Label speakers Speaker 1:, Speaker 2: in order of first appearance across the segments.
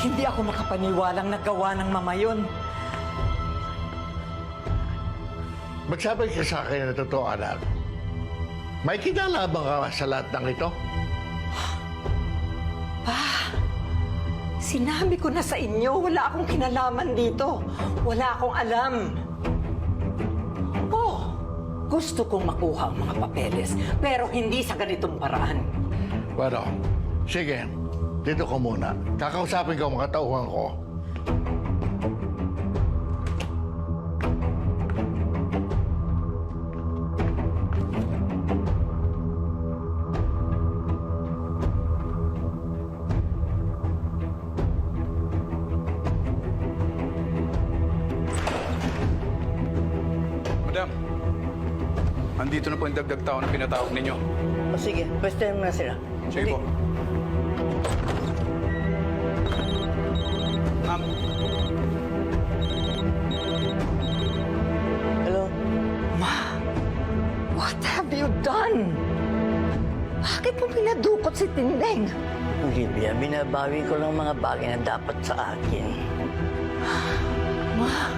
Speaker 1: Hindi ako makapaniwalang nagawa ng mama yun.
Speaker 2: Magsabi ka sa akin na totoo, anak. May kinalaman ka sa lahat ng ito?
Speaker 1: Sinabi ko na sa inyo, wala akong kinalaman dito. Wala akong alam. Oh, gusto kong makuha ang mga papeles, pero hindi sa ganitong paraan.
Speaker 2: Bueno, sige. Dito ko muna. Kakausapin ko ang mga tauhan ko.
Speaker 3: Madam, andito na po yung dagdag tao na pinatawag ninyo.
Speaker 4: O sige, pwestahin mo na sila.
Speaker 3: Sige po. Ma'am,
Speaker 4: Hello?
Speaker 1: Ma, what have you done? Bakit mo pinadukot si Tindeng?
Speaker 4: Olivia, binabawi ko lang mga bagay na dapat sa akin.
Speaker 1: Ma,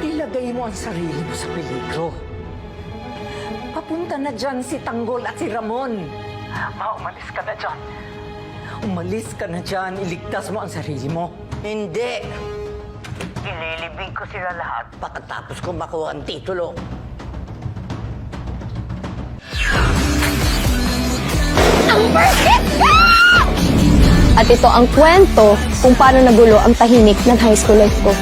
Speaker 1: ilagay mo ang sarili mo sa peligro. Papunta na dyan si Tanggol at si Ramon. Ma, umalis ka na dyan. Umalis ka na dyan. Iligtas mo ang sarili mo.
Speaker 4: Hindi! Ililibing ko sila lahat pagkatapos ko makuha ang titulo.
Speaker 5: Ang perfect ka! At ito ang kwento kung paano nagulo ang tahimik ng high school life ko.